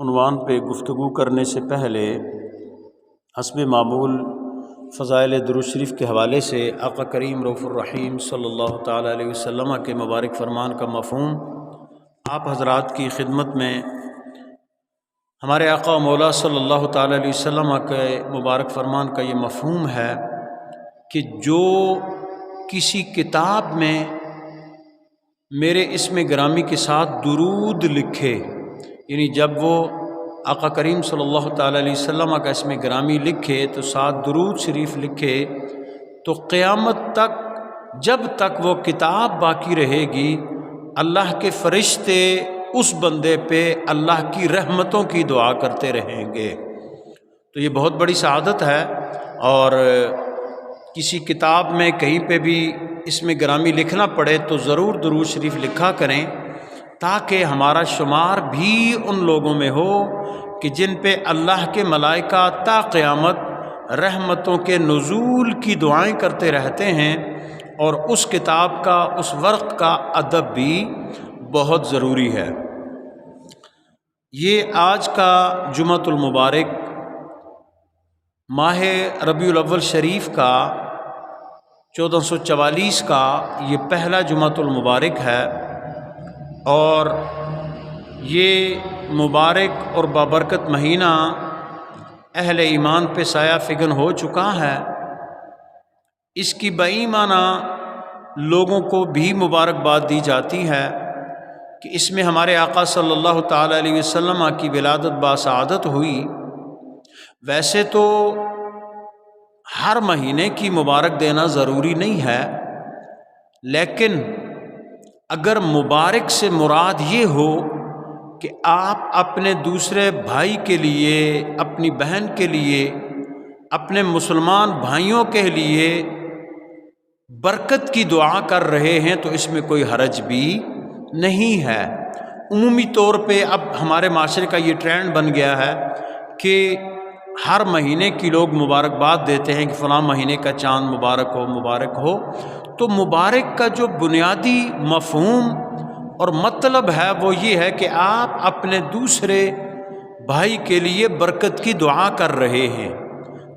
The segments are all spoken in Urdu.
عنوان پہ گفتگو کرنے سے پہلے حسب معمول فضائل درود شریف کے حوالے سے آقا کریم رؤوف الرحیم صلی اللہ تعالیٰ علیہ وسلم کے مبارک فرمان کا مفہوم آپ حضرات کی خدمت میں ہمارے آقا و مولا صلی اللہ تعالیٰ علیہ وسلم کے مبارک فرمان کا یہ مفہوم ہے کہ جو کسی کتاب میں میرے اسم گرامی کے ساتھ درود لکھے، یعنی جب وہ آقا کریم صلی اللہ تعالیٰ علیہ وسلم کا اسم گرامی لکھے تو ساتھ درود شریف لکھے، تو قیامت تک جب تک وہ کتاب باقی رہے گی اللہ کے فرشتے اس بندے پہ اللہ کی رحمتوں کی دعا کرتے رہیں گے۔ تو یہ بہت بڑی سعادت ہے، اور کسی کتاب میں کہیں پہ بھی اسم گرامی لکھنا پڑے تو ضرور درود شریف لکھا کریں، تاکہ ہمارا شمار بھی ان لوگوں میں ہو کہ جن پہ اللہ کے ملائکہ تا قیامت رحمتوں کے نزول کی دعائیں کرتے رہتے ہیں، اور اس کتاب کا اس ورق کا ادب بھی بہت ضروری ہے۔ یہ آج کا جمعۃ المبارک ماہ ربیع الاول شریف کا 1444 کا یہ پہلا جمعۃ المبارک ہے، اور یہ مبارک اور بابرکت مہینہ اہل ایمان پہ سایہ فگن ہو چکا ہے۔ اس کی بے معنی لوگوں کو بھی مبارکباد دی جاتی ہے کہ اس میں ہمارے آقا صلی اللہ تعالیٰ علیہ وسلم کی ولادت باسعادت ہوئی۔ ویسے تو ہر مہینے کی مبارک دینا ضروری نہیں ہے، لیکن اگر مبارک سے مراد یہ ہو کہ آپ اپنے دوسرے بھائی کے لیے، اپنی بہن کے لیے، اپنے مسلمان بھائیوں کے لیے برکت کی دعا کر رہے ہیں تو اس میں کوئی حرج بھی نہیں ہے۔ عمومی طور پہ اب ہمارے معاشرے کا یہ ٹرینڈ بن گیا ہے کہ ہر مہینے کی لوگ مبارکباد دیتے ہیں کہ فلاں مہینے کا چاند مبارک ہو، مبارک ہو۔ تو مبارک کا جو بنیادی مفہوم اور مطلب ہے وہ یہ ہے کہ آپ اپنے دوسرے بھائی کے لیے برکت کی دعا کر رہے ہیں۔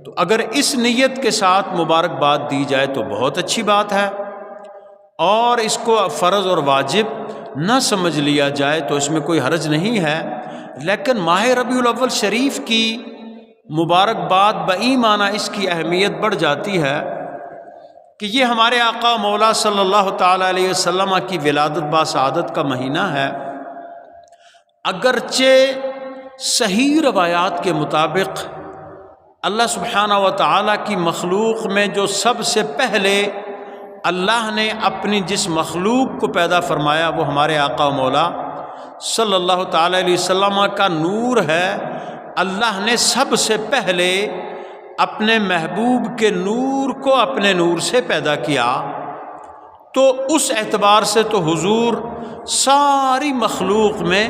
تو اگر اس نیت کے ساتھ مبارکباد دی جائے تو بہت اچھی بات ہے، اور اس کو فرض اور واجب نہ سمجھ لیا جائے تو اس میں کوئی حرج نہیں ہے۔ لیکن ماہ ربیع الاول شریف کی مبارکباد بایمانہ اس کی اہمیت بڑھ جاتی ہے کہ یہ ہمارے آقا و مولا صلی اللہ تعالیٰ علیہ وسلم کی ولادت باسعادت کا مہینہ ہے۔ اگرچہ صحیح روایات کے مطابق اللہ سبحانہ و تعالیٰ کی مخلوق میں جو سب سے پہلے اللہ نے اپنی جس مخلوق کو پیدا فرمایا وہ ہمارے آقا و مولا صلی اللہ تعالیٰ علیہ وسلم کا نور ہے۔ اللہ نے سب سے پہلے اپنے محبوب کے نور کو اپنے نور سے پیدا کیا، تو اس اعتبار سے تو حضور ساری مخلوق میں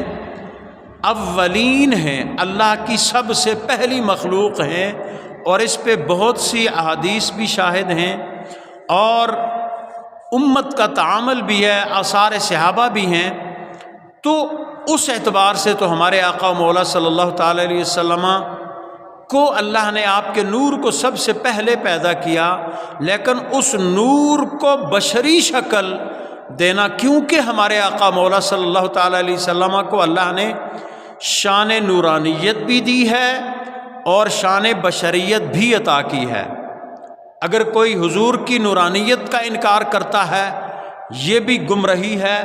اولین ہیں، اللہ کی سب سے پہلی مخلوق ہیں، اور اس پہ بہت سی احادیث بھی شاہد ہیں، اور امت کا تعامل بھی ہے، آثار صحابہ بھی ہیں۔ تو اس اعتبار سے تو ہمارے آقا و مولا صلی اللہ تعالیٰ علیہ وسلم کو اللہ نے آپ کے نور کو سب سے پہلے پیدا کیا، لیکن اس نور کو بشری شکل دینا، کیونکہ ہمارے آقا مولا صلی اللہ تعالیٰ علیہ وسلم کو اللہ نے شان نورانیت بھی دی ہے اور شان بشریت بھی عطا کی ہے۔ اگر کوئی حضور کی نورانیت کا انکار کرتا ہے یہ بھی گمراہی ہے،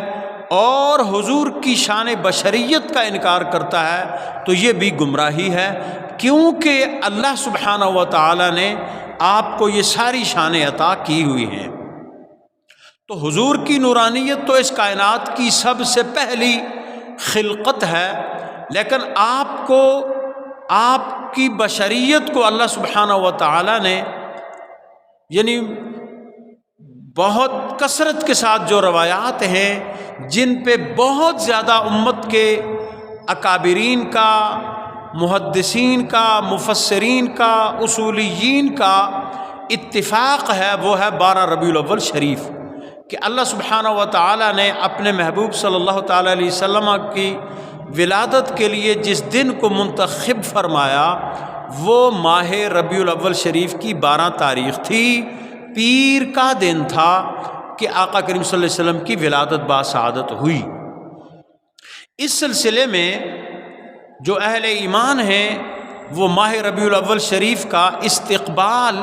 اور حضور کی شان بشریت کا انکار کرتا ہے تو یہ بھی گمراہی ہے، کیونکہ اللہ سبحانہ و تعالیٰ نے آپ کو یہ ساری شانیں عطا کی ہوئی ہیں۔ تو حضور کی نورانیت تو اس کائنات کی سب سے پہلی خلقت ہے، لیکن آپ کو، آپ کی بشریت کو اللہ سبحانہ و تعالیٰ نے، یعنی بہت کثرت کے ساتھ جو روایات ہیں جن پہ بہت زیادہ امت کے اکابرین کا، محدثین کا، مفسرین کا، اصولیین کا اتفاق ہے، وہ ہے 12 ربیع الاول شریف، کہ اللہ سبحانہ و تعالیٰ نے اپنے محبوب صلی اللہ تعالیٰ علیہ وسلم کی ولادت کے لیے جس دن کو منتخب فرمایا وہ ماہ ربیع الاول شریف کی 12 تاریخ تھی، پیر کا دن تھا کہ آقا کریم صلی اللہ علیہ وسلم کی ولادت باسعادت ہوئی۔ اس سلسلے میں جو اہل ایمان ہیں وہ ماہ ربیع الاول شریف کا استقبال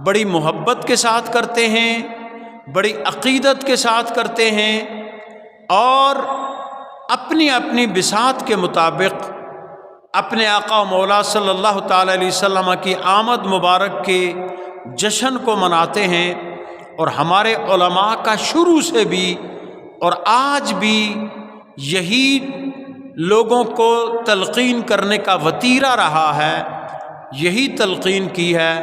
بڑی محبت کے ساتھ کرتے ہیں، بڑی عقیدت کے ساتھ کرتے ہیں، اور اپنی اپنی بساط کے مطابق اپنے آقا و مولا صلی اللہ تعالی علیہ وسلم کی آمد مبارک کے جشن کو مناتے ہیں۔ اور ہمارے علماء کا شروع سے بھی اور آج بھی یہی لوگوں کو تلقین کرنے کا وتیرہ رہا ہے، یہی تلقین کی ہے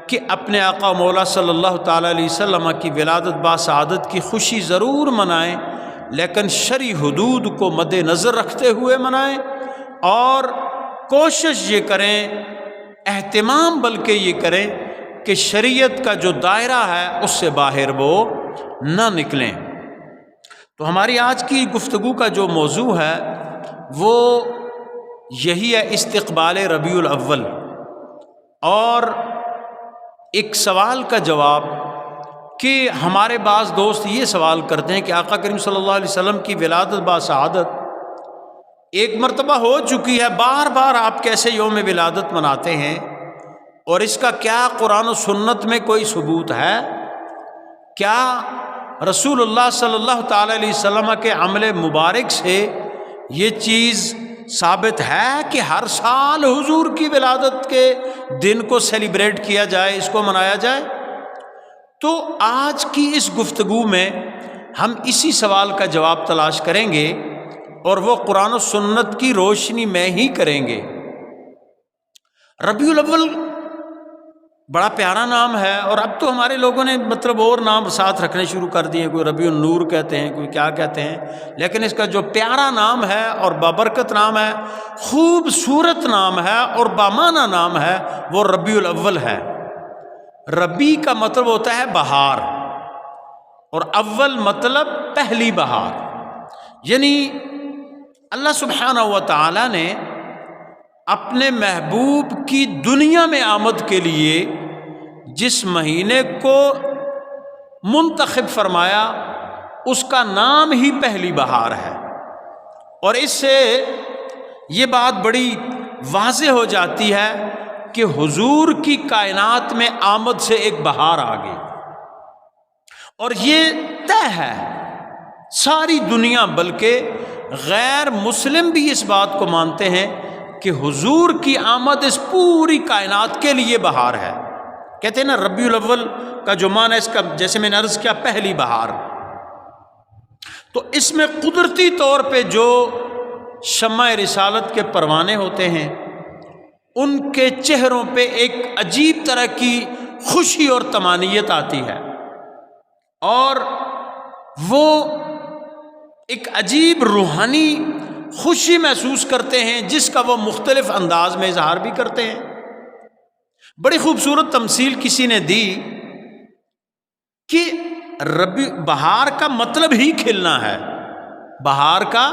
کہ اپنے آقا و مولا صلی اللہ تعالی علیہ وسلم کی ولادت باسعادت کی خوشی ضرور منائیں، لیکن شرعی حدود کو مد نظر رکھتے ہوئے منائیں، اور کوشش یہ کریں، اہتمام بلکہ یہ کریں کہ شریعت کا جو دائرہ ہے اس سے باہر وہ نہ نکلیں۔ تو ہماری آج کی گفتگو کا جو موضوع ہے وہ یہی ہے، استقبال ربیع الاول، اور ایک سوال کا جواب کہ ہمارے بعض دوست یہ سوال کرتے ہیں کہ آقا کریم صلی اللہ علیہ وسلم کی ولادت باسعادت ایک مرتبہ ہو چکی ہے، بار بار آپ کیسے یوم ولادت مناتے ہیں، اور اس کا کیا قرآن و سنت میں کوئی ثبوت ہے؟ کیا رسول اللہ صلی اللہ تعالی علیہ وسلم کے عمل مبارک سے یہ چیز ثابت ہے کہ ہر سال حضور کی ولادت کے دن کو سیلیبریٹ کیا جائے، اس کو منایا جائے؟ تو آج کی اس گفتگو میں ہم اسی سوال کا جواب تلاش کریں گے، اور وہ قرآن و سنت کی روشنی میں ہی کریں گے۔ ربیع الاول بڑا پیارا نام ہے، اور اب تو ہمارے لوگوں نے مطلب اور نام ساتھ رکھنے شروع کر دیے، کوئی ربیع النور کہتے ہیں، کوئی کیا کہتے ہیں، لیکن اس کا جو پیارا نام ہے اور بابرکت نام ہے، خوبصورت نام ہے اور بامعنی نام ہے، وہ ربیع الاول ہے۔ ربیع کا مطلب ہوتا ہے بہار، اور اول مطلب پہلی بہار، یعنی اللہ سبحانہ و تعالی نے اپنے محبوب کی دنیا میں آمد کے لیے جس مہینے کو منتخب فرمایا اس کا نام ہی پہلی بہار ہے، اور اس سے یہ بات بڑی واضح ہو جاتی ہے کہ حضور کی کائنات میں آمد سے ایک بہار آ گئی، اور یہ طے ہے ساری دنیا، بلکہ غیر مسلم بھی اس بات کو مانتے ہیں کہ حضور کی آمد اس پوری کائنات کے لیے بہار ہے۔ کہتے ہیں نا ربیع الاول کا جو معنی ہے اس کا، جیسے میں نے عرض کیا، پہلی بہار، تو اس میں قدرتی طور پہ جو شمع رسالت کے پروانے ہوتے ہیں ان کے چہروں پہ ایک عجیب طرح کی خوشی اور طمانینت آتی ہے، اور وہ ایک عجیب روحانی خوشی محسوس کرتے ہیں جس کا وہ مختلف انداز میں اظہار بھی کرتے ہیں۔ بڑی خوبصورت تمثیل کسی نے دی کہ بہار کا مطلب ہی کھلنا ہے، بہار کا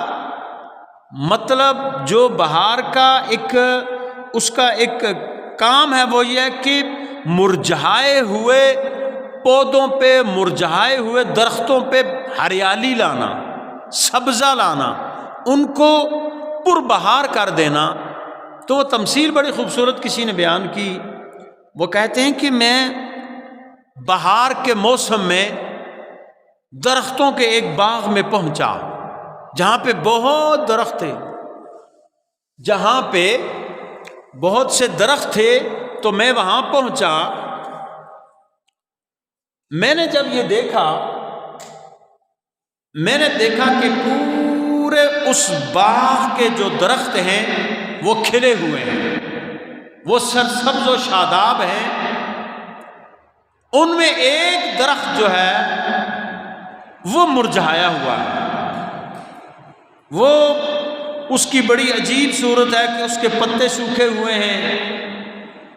مطلب جو بہار کا ایک اس کا ایک کام ہے وہ یہ ہے کہ مرجھائے ہوئے پودوں پہ، مرجھائے ہوئے درختوں پہ ہریالی لانا، سبزہ لانا، ان کو پربہار کر دینا۔ تو وہ تمثیل بڑی خوبصورت کسی نے بیان کی، وہ کہتے ہیں کہ میں بہار کے موسم میں درختوں کے ایک باغ میں پہنچا جہاں پہ بہت درخت تھے، جہاں پہ بہت سے درخت تھے، تو میں وہاں پہنچا۔ میں نے جب یہ دیکھا، میں نے دیکھا کہ پورے اس باغ کے جو درخت ہیں وہ کھلے ہوئے ہیں، وہ سرسبز و شاداب ہیں۔ ان میں ایک درخت جو ہے وہ مرجھایا ہوا ہے، وہ اس کی بڑی عجیب صورت ہے کہ اس کے پتے سوکھے ہوئے ہیں،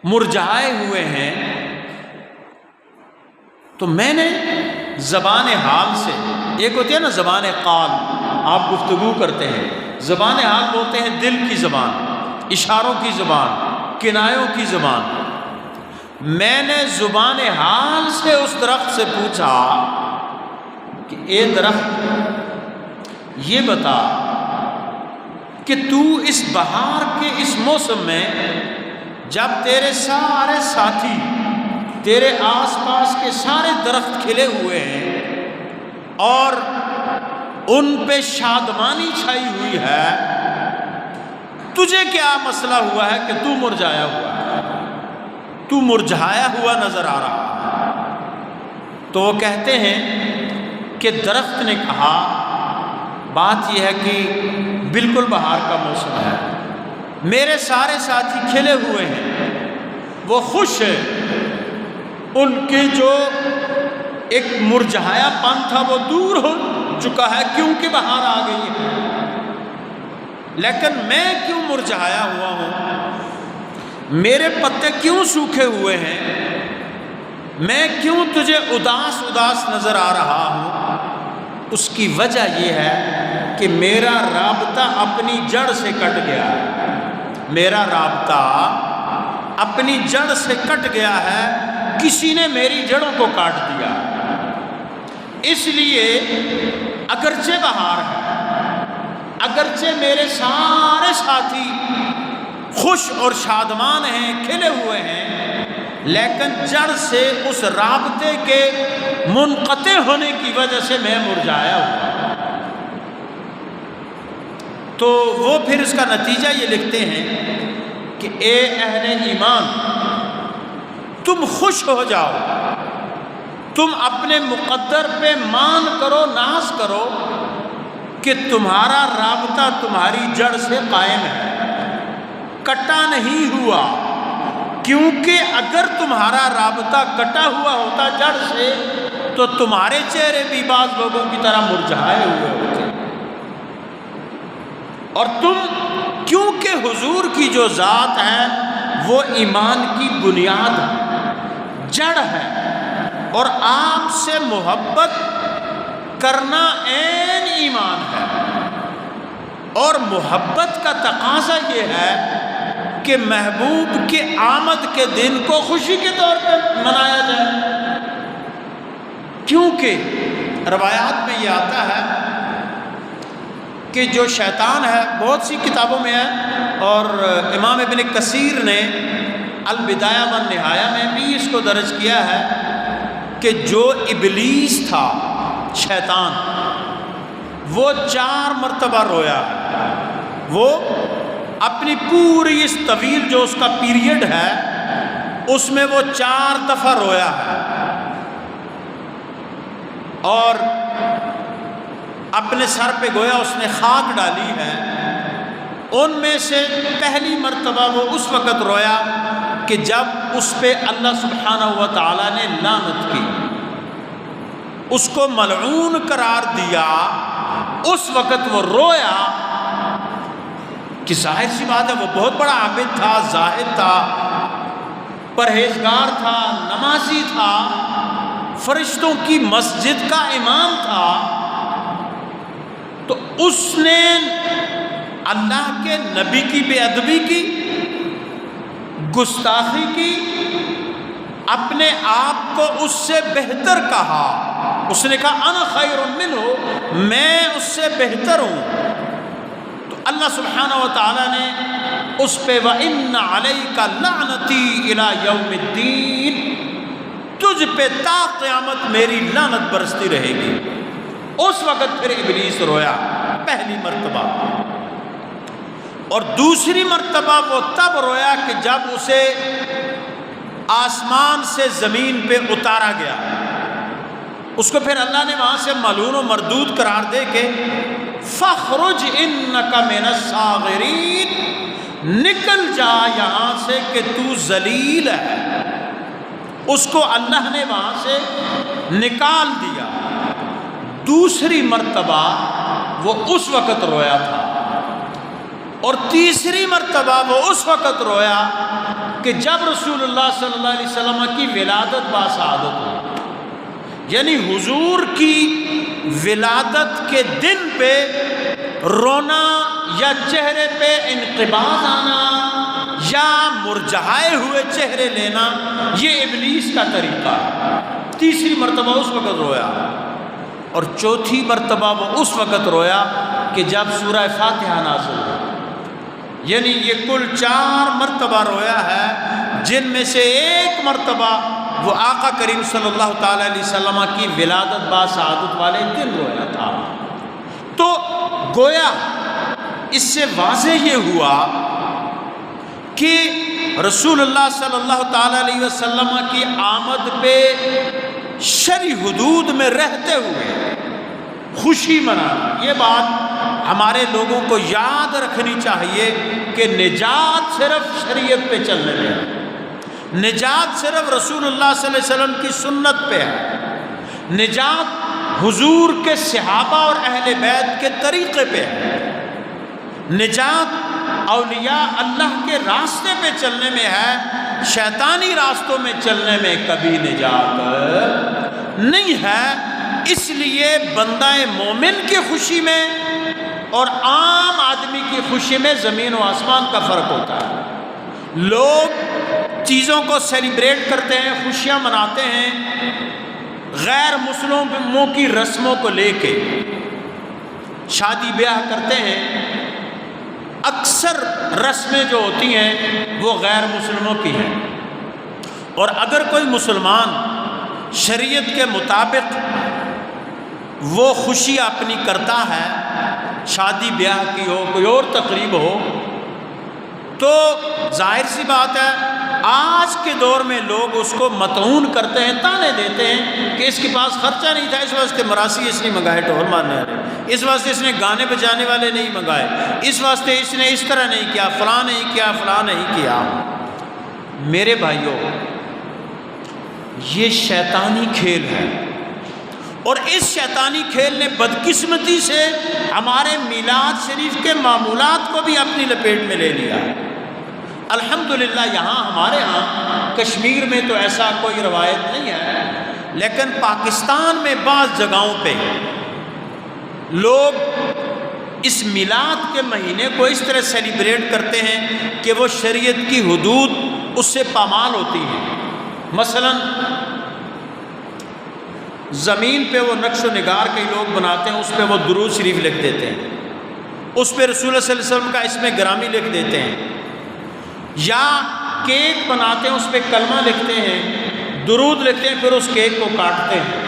مرجھائے ہوئے ہیں۔ تو میں نے زبان حال سے، ایک ہوتی ہے نا زبان قال، آپ گفتگو کرتے ہیں، زبان حال بولتے ہیں دل کی زبان، اشاروں کی زبان، کنایوں کی زبان۔ میں نے زبان حال سے اس درخت سے پوچھا کہ اے درخت یہ بتا کہ تو اس بہار کے اس موسم میں جب تیرے سارے ساتھی، تیرے آس پاس کے سارے درخت کھلے ہوئے ہیں اور ان پہ شادمانی چھائی ہوئی ہے، تجھے کیا مسئلہ ہوا ہے کہ تو مرجھایا ہوا ہے، تو مرجھایا ہوا نظر آ رہا ہے؟ تو وہ کہتے ہیں کہ درخت نے کہا بات یہ ہے کہ بالکل بہار کا موسم ہے، میرے سارے ساتھی کھلے ہوئے ہیں، وہ خوش ہیں، ان کے جو ایک مرجھایا پن تھا وہ دور ہو چکا ہے کیونکہ بہار آ گئی ہے، لیکن میں کیوں مرجھایا ہوا ہوں؟ میرے پتے کیوں سوکھے ہوئے ہیں؟ میں کیوں تجھے اداس اداس نظر آ رہا ہوں؟ اس کی وجہ یہ ہے کہ میرا رابطہ اپنی جڑ سے کٹ گیا ہے، میرا رابطہ اپنی جڑ سے کٹ گیا ہے، کسی نے میری جڑوں کو کاٹ دیا، اس لیے اگرچہ بہار ہے، اگرچہ میرے سارے ساتھی خوش اور شادمان ہیں، کھلے ہوئے ہیں، لیکن جڑ سے اس رابطے کے منقطع ہونے کی وجہ سے میں مرجھایا ہوا۔ تو وہ پھر اس کا نتیجہ یہ لکھتے ہیں کہ اے اہل ایمان، تم خوش ہو جاؤ، تم اپنے مقدر پہ مان کرو، ناز کرو کہ تمہارا رابطہ تمہاری جڑ سے قائم ہے، کٹا نہیں ہوا، کیونکہ اگر تمہارا رابطہ کٹا ہوا ہوتا جڑ سے تو تمہارے چہرے بھی بعض لوگوں کی طرح مرجھائے ہوئے ہوتے، اور تم کیونکہ حضور کی جو ذات ہے وہ ایمان کی بنیاد ہے، جڑ ہے، اور آپ سے محبت کرنا عین ایمان ہے، اور محبت کا تقاضا یہ ہے کہ محبوب کے آمد کے دن کو خوشی کے طور پہ منایا جائے، کیونکہ روایات میں یہ آتا ہے کہ جو شیطان ہے، بہت سی کتابوں میں ہے، اور امام ابن کثیر نے البدایہ والنہایہ میں بھی اس کو درج کیا ہے کہ جو ابلیس تھا، شیطان، وہ 4 مرتبہ رویا، وہ اپنی پوری اس طویل جو اس کا پیریڈ ہے اس میں وہ 4 دفعہ رویا ہے، اور اپنے سر پہ گویا اس نے خاک ڈالی ہے۔ ان میں سے پہلی مرتبہ وہ اس وقت رویا کہ جب اس پہ اللہ سبحانہ و تعالیٰ نے لعنت کی، اس کو ملعون قرار دیا، اس وقت وہ رویا کہ ظاہر سی بات ہے وہ بہت بڑا عابد تھا، زاہد تھا، پرہیزگار تھا، نمازی تھا، فرشتوں کی مسجد کا امام تھا، تو اس نے اللہ کے نبی کی بے ادبی کی، گستاخی کی، اپنے آپ کو اس سے بہتر کہا، اس نے کہا انا خیر منہ، میں اس سے بہتر ہوں، تو اللہ سبحانہ و تعالیٰ نے اس پہ وَإِنَّ عَلَيْكَ لَعْنَتِي إِلَى يَوْمِ الدِّينِ، تجھ پہ تا قیامت میری لعنت برستی رہے گی۔ اس وقت پھر ابلیس رویا پہلی مرتبہ، اور دوسری مرتبہ وہ تب رویا کہ جب اسے آسمان سے زمین پہ اتارا گیا، اس کو پھر اللہ نے وہاں سے ملعون و مردود قرار دے کے فَاخْرُجْ إِنَّكَ مِنَ الصَّاغِرِينَ، نکل جا یہاں سے کہ تو ذلیل ہے، اس کو اللہ نے وہاں سے نکال دیا۔ دوسری مرتبہ وہ اس وقت رویا تھا، اور تیسری مرتبہ وہ اس وقت رویا کہ جب رسول اللہ صلی اللہ علیہ وسلم کی ولادت باسعادت ہوئی، یعنی حضور کی ولادت کے دن پہ رونا یا چہرے پہ انقباض آنا یا مرجھائے ہوئے چہرے لینا، یہ ابلیس کا طریقہ ہے۔ تیسری مرتبہ اس وقت رویا، اور چوتھی مرتبہ وہ اس وقت رویا کہ جب سورہ فاتحہ نازل ہو۔ یعنی یہ کل 4 مرتبہ رویا ہے، جن میں سے ایک مرتبہ وہ آقا کریم صلی اللہ تعالیٰ علیہ وسلم کی ولادت با سعادت والے دن رویا تھا۔ تو گویا اس سے واضح یہ ہوا کہ رسول اللہ صلی اللہ تعالیٰ علیہ وسلم کی آمد پہ شرعی حدود میں رہتے ہوئے خوشی منانا، یہ بات ہمارے لوگوں کو یاد رکھنی چاہیے کہ نجات صرف شریعت پہ چلنے میں ہے، نجات صرف رسول اللہ صلی اللہ علیہ وسلم کی سنت پہ ہے، نجات حضور کے صحابہ اور اہل بیت کے طریقے پہ ہے، نجات اولیاء اللہ کے راستے پہ چلنے میں ہے، شیطانی راستوں میں چلنے میں کبھی نجات نہیں ہے۔ اس لیے بندہ مومن کی خوشی میں اور عام آدمی کی خوشی میں زمین و آسمان کا فرق ہوتا ہے۔ لوگ چیزوں کو سیلیبریٹ کرتے ہیں، خوشیاں مناتے ہیں، غیر مسلموں کی رسموں کو لے کے شادی بیاہ کرتے ہیں۔ اکثر رسمیں جو ہوتی ہیں وہ غیر مسلموں کی ہیں، اور اگر کوئی مسلمان شریعت کے مطابق وہ خوشی اپنی کرتا ہے، شادی بیاہ کی ہو، کوئی اور تقریب ہو، تو ظاہر سی بات ہے آج کے دور میں لوگ اس کو مطعون کرتے ہیں، تانے دیتے ہیں کہ اس کے پاس خرچہ نہیں تھا، اس واسطے مراسی اس نے منگائے، ٹھول مارنے والے، اس واسطے اس نے گانے بجانے والے نہیں منگائے، اس واسطے اس نے اس طرح نہیں کیا، فلاں نہیں کیا، فلاں نہیں کیا۔ میرے بھائیوں، یہ شیطانی کھیل ہے، اور اس شیطانی کھیل نے بدقسمتی سے ہمارے میلاد شریف کے معمولات کو بھی اپنی لپیٹ میں لے لیا۔ الحمدللہ یہاں ہمارے ہاں کشمیر میں تو ایسا کوئی روایت نہیں ہے، لیکن پاکستان میں بعض جگہوں پہ لوگ اس میلاد کے مہینے کو اس طرح سیلیبریٹ کرتے ہیں کہ وہ شریعت کی حدود اس سے پامال ہوتی ہیں۔ مثلاً زمین پہ وہ نقش و نگار کئی لوگ بناتے ہیں، اس پہ وہ درود شریف لکھ دیتے ہیں، اس پہ رسول اللہ صلی اللہ علیہ وسلم کا اسم گرامی لکھ دیتے ہیں، یا کیک بناتے ہیں اس پہ کلمہ لکھتے ہیں، درود لکھتے ہیں، پھر اس کیک کو کاٹتے ہیں۔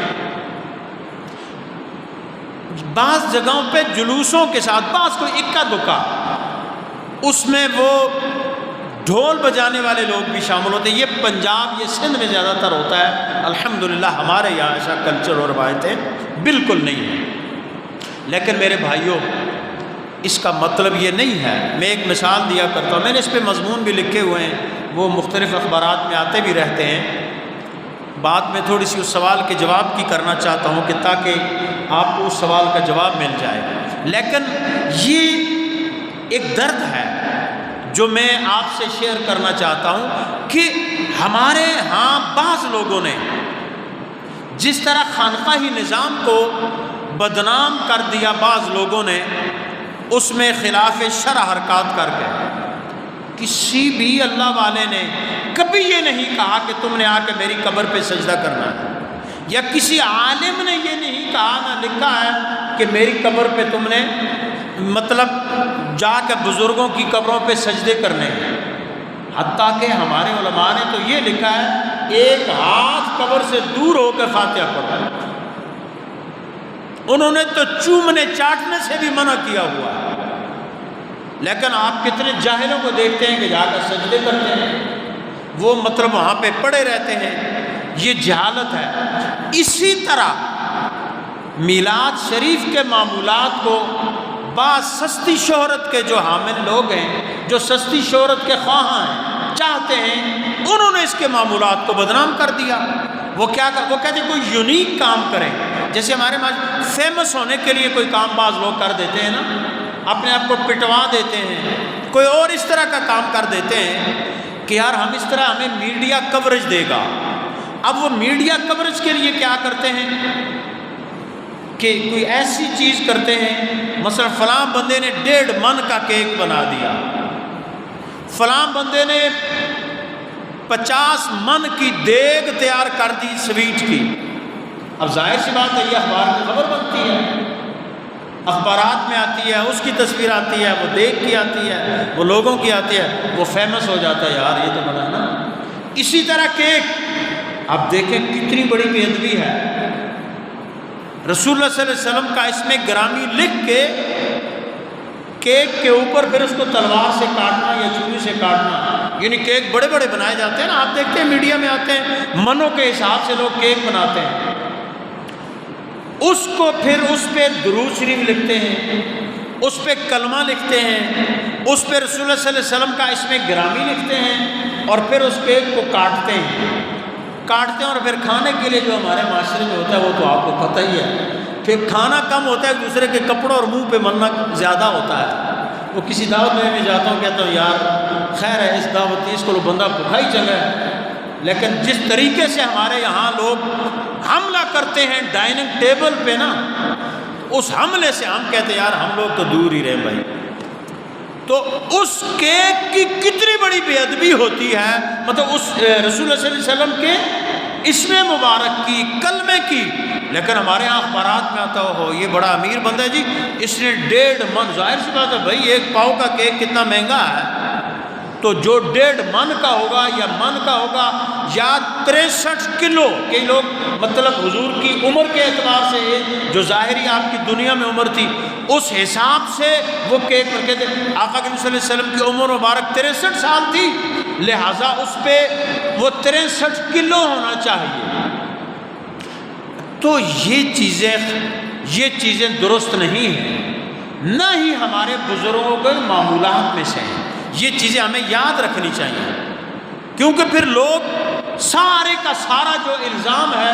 بعض جگہوں پہ جلوسوں کے ساتھ، بعض کوئی اکا دکا، اس میں وہ ڈھول بجانے والے لوگ بھی شامل ہوتے ہیں۔ یہ پنجاب، یہ سندھ میں زیادہ تر ہوتا ہے، الحمدللہ ہمارے یہاں ایسا کلچر اور روایتیں بالکل نہیں ہیں۔ لیکن میرے بھائیوں، اس کا مطلب یہ نہیں ہے، میں ایک مثال دیا کرتا ہوں، میں نے اس پہ مضمون بھی لکھے ہوئے ہیں، وہ مختلف اخبارات میں آتے بھی رہتے ہیں۔ بعد میں تھوڑی سی اس سوال کے جواب کی کرنا چاہتا ہوں کہ تاکہ آپ کو اس سوال کا جواب مل جائے، لیکن یہ ایک درد ہے جو میں آپ سے شیئر کرنا چاہتا ہوں کہ ہمارے ہاں بعض لوگوں نے جس طرح خانقاہی نظام کو بدنام کر دیا، بعض لوگوں نے اس میں خلاف شرع حرکات کر کے، کسی بھی اللہ والے نے کبھی یہ نہیں کہا کہ تم نے آ کے میری قبر پہ سجدہ کرنا ہے، یا کسی عالم نے یہ نہیں کہا، نہ لکھا ہے کہ میری قبر پہ تم نے مطلب جا کے بزرگوں کی قبروں پہ سجدے کرنے ہیں۔ حتیٰ کہ ہمارے علماء نے تو یہ لکھا ہے ایک ہاتھ قبر سے دور ہو کے فاتحہ پڑھا ہے، انہوں نے تو چومنے چاٹنے سے بھی منع کیا ہوا ہے، لیکن آپ کتنے جاہلوں کو دیکھتے ہیں کہ جا کر سجدے کرتے ہیں، وہ مطلب وہاں پہ پڑے رہتے ہیں۔ یہ جہالت ہے۔ اسی طرح میلاد شریف کے معمولات کو بعض سستی شہرت کے جو حامل لوگ ہیں، جو سستی شہرت کے خواہاں ہیں، چاہتے ہیں، انہوں نے اس کے معمولات کو بدنام کر دیا۔ وہ کہتے ہیں کوئی یونیک کام کریں، جیسے ہمارے فیمس ہونے کے لیے کوئی کام بعض لوگ کر دیتے ہیں نا، اپنے آپ کو پٹوا دیتے ہیں، کوئی اور اس طرح کا کام کر دیتے ہیں کہ یار ہم اس طرح، ہمیں میڈیا کوریج دے گا۔ اب وہ میڈیا کوریج کے لیے کیا کرتے ہیں، کہ کوئی ایسی چیز کرتے ہیں، مثلا فلاں بندے نے 1.5 من کا کیک بنا دیا، فلاں بندے نے 50 من کی دیگ تیار کر دی سویٹ کی۔ اب ظاہر سی بات ہے یہ اخبار کی خبر بنتی ہے، اخبارات میں آتی ہے، اس کی تصویر آتی ہے، وہ دیگ کی آتی ہے، وہ لوگوں کی آتی ہے، وہ فیمس ہو جاتا ہے، یار یہ تو بنا نا۔ اسی طرح کیک، اب دیکھیں کتنی بڑی بے ادبی ہے۔ رسول اللہ صلی اللہ علیہ وسلم کا اس میں گرامی لکھ کے کیک کے اوپر پھر اس کو تلوار سے کاٹنا یا چھری سے کاٹنا، یعنی کیک بڑے بڑے بنائے جاتے ہیں نا، آپ دیکھتے ہیں میڈیا میں آتے ہیں، منوں کے حساب سے لوگ کیک بناتے ہیں، اس کو پھر اس پہ درود شریف لکھتے ہیں، اس پہ کلمہ لکھتے ہیں، اس پہ رسول اللہ صلی اللہ علیہ وسلم کا اس میں گرامی لکھتے ہیں، اور پھر اس کیک کو کاٹتے ہیں اور پھر کھانے کے لیے جو ہمارے معاشرے میں ہوتا ہے وہ تو آپ کو پتہ ہی ہے، پھر کھانا کم ہوتا ہے، ایک دوسرے کے کپڑوں اور منہ پہ ملنا زیادہ ہوتا ہے۔ وہ کسی دعوت میں جاتا ہوں، کہتا ہوں یار خیر ہے اس دعوت اس کو بندہ بھوکا ہی چلے، لیکن جس طریقے سے ہمارے یہاں لوگ حملہ کرتے ہیں ڈائننگ ٹیبل پہ نا، اس حملے سے ہم کہتے ہیں یار ہم لوگ تو دور ہی رہے بھائی۔ تو اس کیک کی کتنی بڑی بے ادبی ہوتی ہے، مطلب اس رسول اللہ صلی اللہ علیہ وسلم کے اسم مبارک کی، کلمے کی، لیکن ہمارے یہاں اخبارات میں آتا ہو یہ بڑا امیر بندہ ہے جی، اس نے 1.5 من، ظاہر سی بات ہے بھائی 1 پاؤ کا کیک کتنا مہنگا ہے، تو جو 1.5 من کا ہوگا یا من کا ہوگا یا 63 کلو، کئی لوگ مطلب حضور کی عمر کے اعتبار سے جو ظاہری آپ کی دنیا میں عمر تھی اس حساب سے وہ کیک پر کہتے ہیں، آقا کریم صلی اللہ علیہ وسلم کی عمر مبارک 63 سال تھی، لہٰذا اس پہ وہ 63 کلو ہونا چاہیے۔ تو یہ چیزیں درست نہیں ہیں، نہ ہی ہمارے بزرگوں کے معمولات میں سے ہیں، یہ چیزیں ہمیں یاد رکھنی چاہیے، کیونکہ پھر لوگ سارے کا سارا جو الزام ہے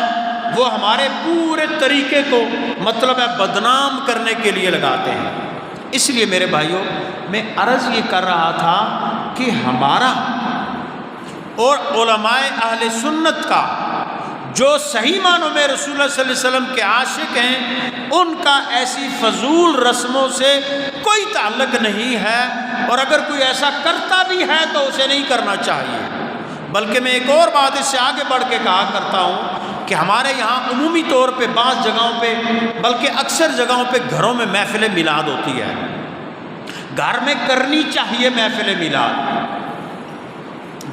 وہ ہمارے پورے طریقے کو مطلب ہے بدنام کرنے کے لیے لگاتے ہیں۔ اس لیے میرے بھائیوں میں عرض یہ کر رہا تھا کہ ہمارا اور علماء اہل سنت کا جو صحیح معنوں میں رسول اللہ صلی اللہ علیہ وسلم کے عاشق ہیں، ان کا ایسی فضول رسموں سے کوئی تعلق نہیں ہے، اور اگر کوئی ایسا کرتا بھی ہے تو اسے نہیں کرنا چاہیے۔ بلکہ میں ایک اور بات اس سے آگے بڑھ کے کہا کرتا ہوں کہ ہمارے یہاں عمومی طور پہ بعض جگہوں پہ بلکہ اکثر جگہوں پہ گھروں میں محفل میلاد ہوتی ہے، گھر میں کرنی چاہیے محفل میلاد،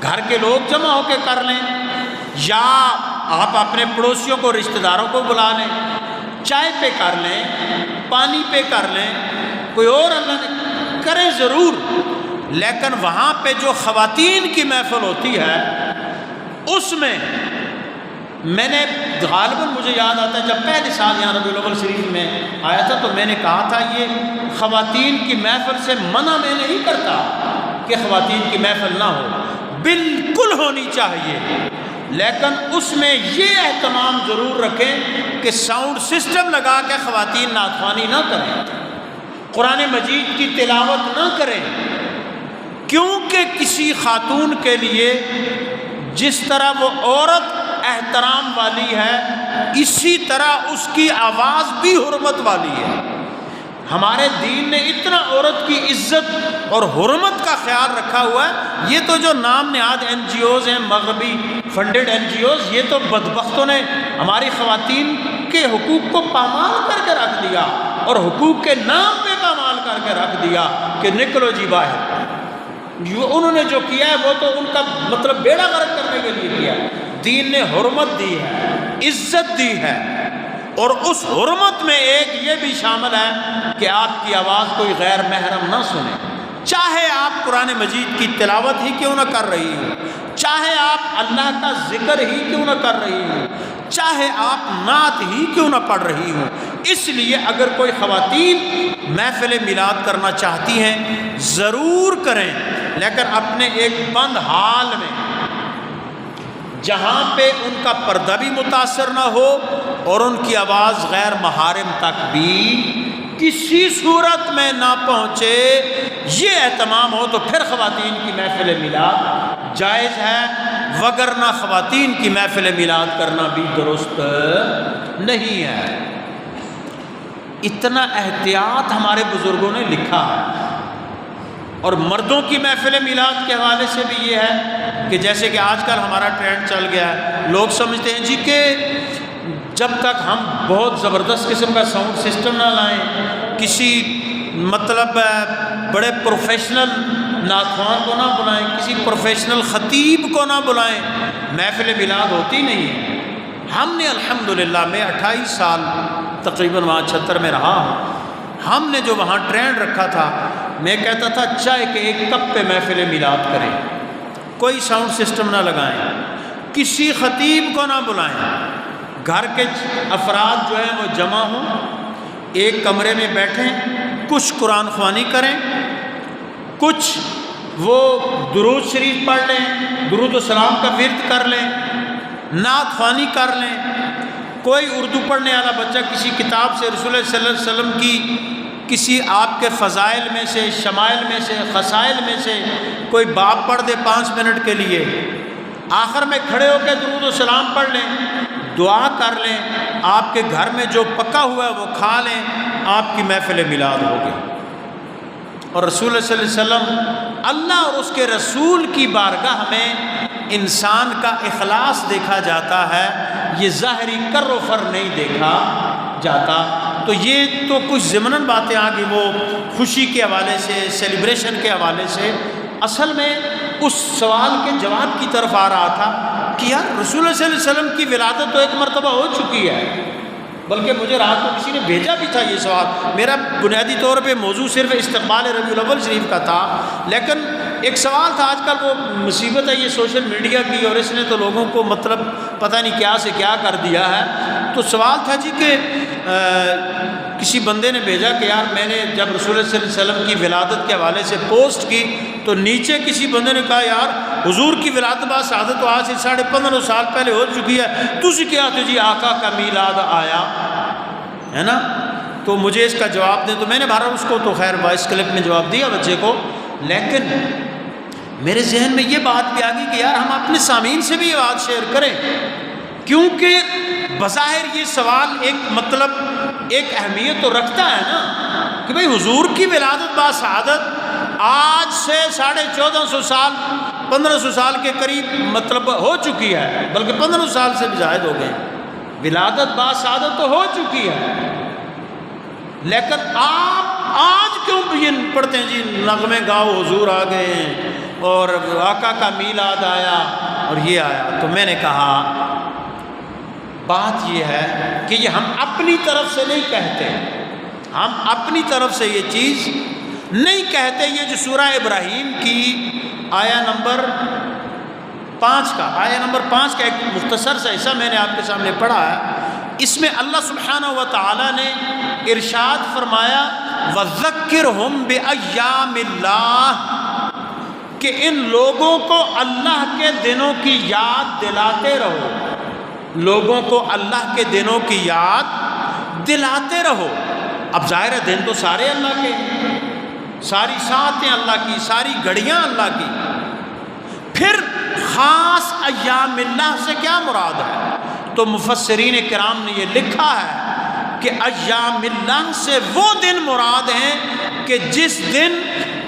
گھر کے لوگ جمع ہو کے کر لیں، یا آپ اپنے پڑوسیوں کو رشتہ داروں کو بلا لیں، چائے پہ کر لیں، پانی پہ کر لیں، کوئی اور اللہ نے کریں ضرور، لیکن وہاں پہ جو خواتین کی محفل ہوتی ہے اس میں نے غالباً مجھے یاد آتا ہے جب پہلے سال یہاں ربیع الاول شریف میں آیا تھا تو میں نے کہا تھا یہ خواتین کی محفل سے منع میں نہیں کرتا کہ خواتین کی محفل نہ ہو، بالکل ہونی چاہیے، لیکن اس میں یہ اہتمام ضرور رکھیں کہ ساؤنڈ سسٹم لگا کے خواتین نعت خوانی نہ کریں، قرآن مجید کی تلاوت نہ کریں، کیونکہ کسی خاتون کے لیے جس طرح وہ عورت احترام والی ہے اسی طرح اس کی آواز بھی حرمت والی ہے۔ ہمارے دین نے اتنا عورت کی عزت اور حرمت کا خیال رکھا ہوا ہے، یہ تو جو نام نہاد این جی اوز ہیں، مغربی فنڈڈ این جی اوز، یہ تو بدبختوں نے ہماری خواتین کے حقوق کو پامال کر کے رکھ دیا، اور حقوق کے نام پہ پامال کر کے رکھ دیا کہ نکلو جی باہر۔ انہوں نے جو کیا ہے وہ تو ان کا مطلب بیڑا غرق کرنے کے لیے کیا ہے۔ دین نے حرمت دی ہے، عزت دی ہے، اور اس حرمت میں ایک یہ بھی شامل ہے کہ آپ کی آواز کوئی غیر محرم نہ سنے، چاہے آپ قرآن مجید کی تلاوت ہی کیوں نہ کر رہی ہوں، چاہے آپ اللہ کا ذکر ہی کیوں نہ کر رہی ہوں، چاہے آپ نعت ہی کیوں نہ پڑھ رہی ہوں۔ اس لیے اگر کوئی خواتین محفل میلاد کرنا چاہتی ہیں ضرور کریں، لیکن اپنے ایک بند حال میں، جہاں پہ ان کا پردہ بھی متاثر نہ ہو اور ان کی آواز غیر محارم تک بھی کسی صورت میں نہ پہنچے، یہ اہتمام ہو تو پھر خواتین کی محفل میلاد جائز ہے، وگرنہ خواتین کی محفل میلاد کرنا بھی درست نہیں ہے۔ اتنا احتیاط ہمارے بزرگوں نے لکھا ہے۔ اور مردوں کی محفل میلاد کے حوالے سے بھی یہ ہے کہ جیسے کہ آج کل ہمارا ٹرینڈ چل گیا ہے، لوگ سمجھتے ہیں جی کہ جب تک ہم بہت زبردست قسم کا ساؤنڈ سسٹم نہ لائیں، کسی مطلب بڑے پروفیشنل نعتخوان کو نہ بلائیں، کسی پروفیشنل خطیب کو نہ بلائیں، محفل میلاد ہوتی نہیں ہے۔ ہم نے الحمدللہ میں 28 سال تقریباً وہاں 76 میں رہا ہوں، ہم نے جو وہاں ٹرینڈ رکھا تھا، میں کہتا تھا چائے کے ایک کپ پہ محفل میلاد کریں، کوئی ساؤنڈ سسٹم نہ لگائیں، کسی خطیب کو نہ بلائیں، گھر کے افراد جو ہیں وہ جمع ہوں، ایک کمرے میں بیٹھیں، کچھ قرآن خوانی کریں، کچھ وہ درود شریف پڑھ لیں، درود و سلام کا ورد کر لیں، نعت خوانی کر لیں، کوئی اردو پڑھنے والا بچہ کسی کتاب سے رسول اللہ صلی اللہ علیہ وسلم کی کسی آپ کے فضائل میں سے، شمائل میں سے، خصائل میں سے کوئی باب پڑھ دے 5 منٹ کے لیے، آخر میں کھڑے ہو کے درود و سلام پڑھ لیں، دعا کر لیں، آپ کے گھر میں جو پکا ہوا ہے وہ کھا لیں، آپ کی محفل میلاد ہوگی۔ اور رسول اللہ صلی اللہ علیہ وسلم، اللہ اور اس کے رسول کی بارگاہ میں انسان کا اخلاص دیکھا جاتا ہے، یہ ظاہری کر و فر نہیں دیکھا جاتا۔ تو یہ تو کچھ ضمناً باتیں آ گئی وہ خوشی کے حوالے سے، سیلیبریشن کے حوالے سے۔ اصل میں اس سوال کے جواب کی طرف آ رہا تھا کہ یار رسول اللہ صلی اللہ علیہ وسلم کی ولادت تو ایک مرتبہ ہو چکی ہے، بلکہ مجھے رات کو کسی نے بھیجا بھی تھا یہ سوال۔ میرا بنیادی طور پہ موضوع صرف استقبال ربیع الاول شریف کا تھا، لیکن ایک سوال تھا، آج کل وہ مصیبت ہے یہ سوشل میڈیا کی، اور اس نے تو لوگوں کو مطلب پتہ نہیں کیا سے کیا کر دیا ہے۔ تو سوال تھا جی کہ کسی بندے نے بھیجا کہ یار میں نے جب رسول اللہ صلی اللہ علیہ وسلم کی ولادت کے حوالے سے پوسٹ کی تو نیچے کسی بندے نے کہا یار حضور کی ولادت بعد شہادت تو آج سے 15.5 سال پہلے ہو چکی ہے، تجھے کیا تھے جی آقا کا میلاد آیا ہے نا؟ تو مجھے اس کا جواب دیں۔ تو میں نے بہرحال اس کو تو خیر وائس کلپ میں جواب دیا بچے کو، لیکن میرے ذہن میں یہ بات بھی آ گئی کہ یار ہم اپنے سامعین سے بھی یہ بات شیئر کریں، کیونکہ بظاہر یہ سوال ایک مطلب ایک اہمیت تو رکھتا ہے نا کہ بھئی حضور کی ولادت با شہادت آج سے 1450 سال 1500 سال کے قریب مطلب ہو چکی ہے، بلکہ 1500 سال سے بھی زائد ہو گئے، ولادت با شہادت تو ہو چکی ہے، لیکن آپ آج کیوں یہ پڑھتے ہیں جی نغمے گاؤ حضور آ گئے ہیں اور آقا کا میلاد آیا اور یہ آیا؟ تو میں نے کہا بات یہ ہے کہ یہ ہم اپنی طرف سے نہیں کہتے، ہم اپنی طرف سے یہ چیز نہیں کہتے۔ یہ جو سورہ ابراہیم کی آیہ نمبر 5 کا ایک مختصر سا حصہ میں نے آپ کے سامنے پڑھا ہے، اس میں اللہ سبحانہ و تعالی نے ارشاد فرمایا وَذَكِّرْهُمْ بِأَيَّامِ اللَّهِ، کہ ان لوگوں کو اللہ کے دنوں کی یاد دلاتے رہو، لوگوں کو اللہ کے دنوں کی یاد دلاتے رہو۔ اب ظاہر ہے دن تو سارے اللہ کے ہیں، ساری ساعتیں اللہ کی، ساری گھڑیاں اللہ کی، پھر خاص ایام اللہ سے کیا مراد ہے؟ تو مفسرین کرام نے یہ لکھا ہے کہ ایام اللہ سے وہ دن مراد ہیں کہ جس دن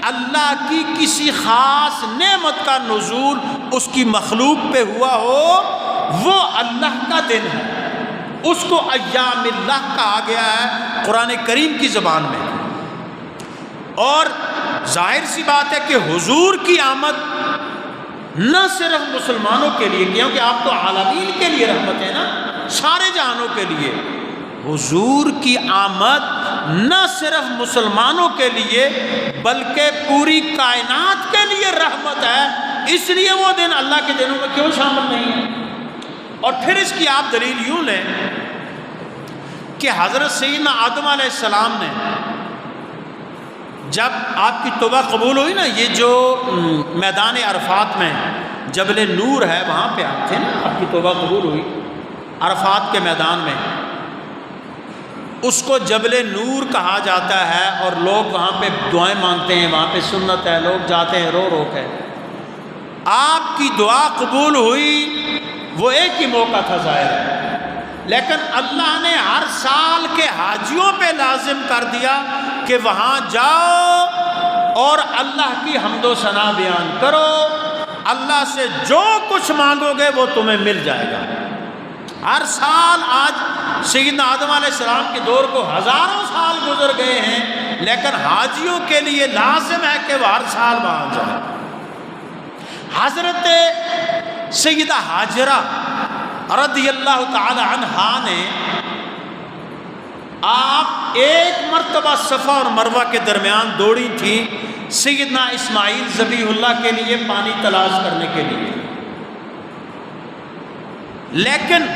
اللہ کی کسی خاص نعمت کا نزول اس کی مخلوق پہ ہوا ہو، وہ اللہ کا دن ہے، اس کو ایام اللہ کہا گیا ہے قرآن کریم کی زبان میں۔ اور ظاہر سی بات ہے کہ حضور کی آمد نہ صرف مسلمانوں کے لیے، کیونکہ آپ تو عالمین کے لیے رحمت ہے نا، سارے جہانوں کے لیے، حضور کی آمد نہ صرف مسلمانوں کے لیے بلکہ پوری کائنات کے لیے رحمت ہے، اس لیے وہ دن اللہ کے دنوں میں کیوں شامل نہیں ہے؟ اور پھر اس کی آپ دلیل یوں لیں کہ حضرت سیدنا آدم علیہ السلام نے جب آپ کی توبہ قبول ہوئی نا، یہ جو میدان عرفات میں جبل نور ہے وہاں پہ آپ تھے نا، آپ کی توبہ قبول ہوئی عرفات کے میدان میں، اس کو جبل نور کہا جاتا ہے، اور لوگ وہاں پہ دعائیں مانگتے ہیں، وہاں پہ سنت ہے، لوگ جاتے ہیں رو رو کے۔ آپ کی دعا قبول ہوئی، وہ ایک ہی موقع تھا ظاہر ہے، لیکن اللہ نے ہر سال کے حاجیوں پہ لازم کر دیا کہ وہاں جاؤ اور اللہ کی حمد و ثنا بیان کرو، اللہ سے جو کچھ مانگو گے وہ تمہیں مل جائے گا۔ ہر سال، آج سیدنا آدم علیہ السلام کے دور کو ہزاروں سال گزر گئے ہیں، لیکن حاجیوں کے لیے لازم ہے کہ وہ ہر سال وہاں جائیں۔ حضرت سیدہ ہاجرہ رضی اللہ تعالی عنہا نے آپ ایک مرتبہ صفا اور مروہ کے درمیان دوڑی تھی سیدنا اسماعیل ذبیح اللہ کے لیے پانی تلاش کرنے کے لیے، لیکن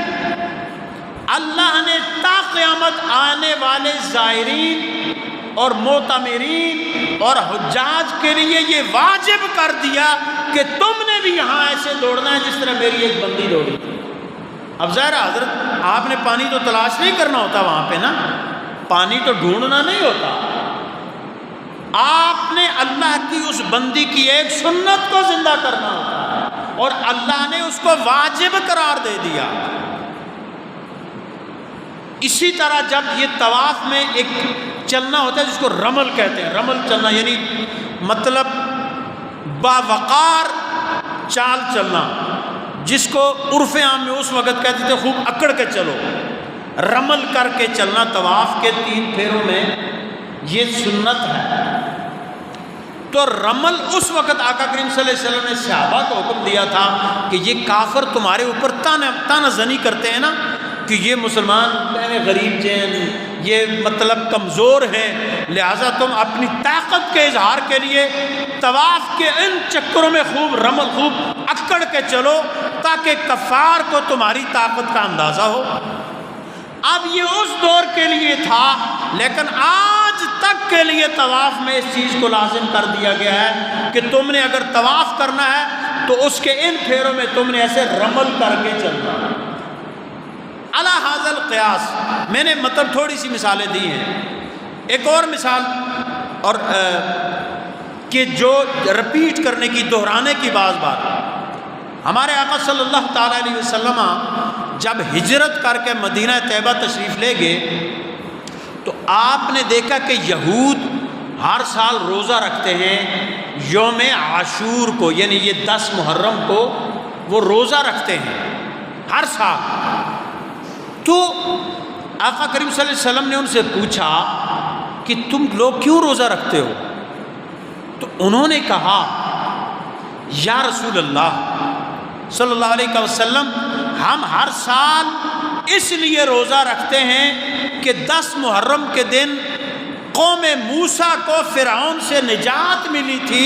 اللہ نے تا قیامت آنے والے زائرین اور معتمرین اور حجاج کے لیے یہ واجب کر دیا کہ تم نے بھی یہاں ایسے دوڑنا ہے جس طرح میری ایک بندی دوڑی تھی۔ اب ظاہر حضرت آپ نے پانی تو تلاش نہیں کرنا ہوتا وہاں پہ نا، پانی تو ڈھونڈنا نہیں ہوتا، آپ نے اللہ کی اس بندی کی ایک سنت کو زندہ کرنا ہوتا ہے اور اللہ نے اس کو واجب قرار دے دیا۔ اسی طرح جب یہ طواف میں ایک چلنا ہوتا ہے جس کو رمل کہتے ہیں، رمل چلنا یعنی مطلب باوقار چال چلنا، جس کو عرف عام میں اس وقت کہتے تھے خوب اکڑ کے چلو، رمل کر کے چلنا طواف کے 3 پھیروں میں یہ سنت ہے۔ تو رمل اس وقت آقا کریم صلی اللہ علیہ وسلم نے صحابہ کو حکم دیا تھا کہ یہ کافر تمہارے اوپر تانا زنی کرتے ہیں نا کہ یہ مسلمان غریب جین، یہ مطلب کمزور ہیں، لہٰذا تم اپنی طاقت کے اظہار کے لیے طواف کے ان چکروں میں خوب رمل، خوب اکڑ کے چلو تاکہ کفار کو تمہاری طاقت کا اندازہ ہو۔ اب یہ اس دور کے لیے تھا، لیکن آج تک کے لیے طواف میں اس چیز کو لازم کر دیا گیا ہے کہ تم نے اگر طواف کرنا ہے تو اس کے ان پھیروں میں تم نے ایسے رمل کر کے چلنا۔ علی ھذا القیاس میں نے مطلب تھوڑی سی مثالیں دی ہیں۔ ایک اور مثال اور کہ جو رپیٹ کرنے کی، دہرانے کی بات ہمارے آقا صلی اللہ تعالیٰ علیہ وسلم جب ہجرت کر کے مدینہ طیبہ تشریف لے گئے تو آپ نے دیکھا کہ یہود ہر سال روزہ رکھتے ہیں یوم عاشور کو، یعنی یہ 10 محرم کو وہ روزہ رکھتے ہیں ہر سال۔ تو آقا کریم صلی اللہ علیہ وسلم نے ان سے پوچھا کہ تم لوگ کیوں روزہ رکھتے ہو؟ تو انہوں نے کہا یا رسول اللہ صلی اللہ علیہ وسلم، ہم ہر سال اس لیے روزہ رکھتے ہیں کہ 10 محرم کے دن قوم موسیٰ کو فرعون سے نجات ملی تھی،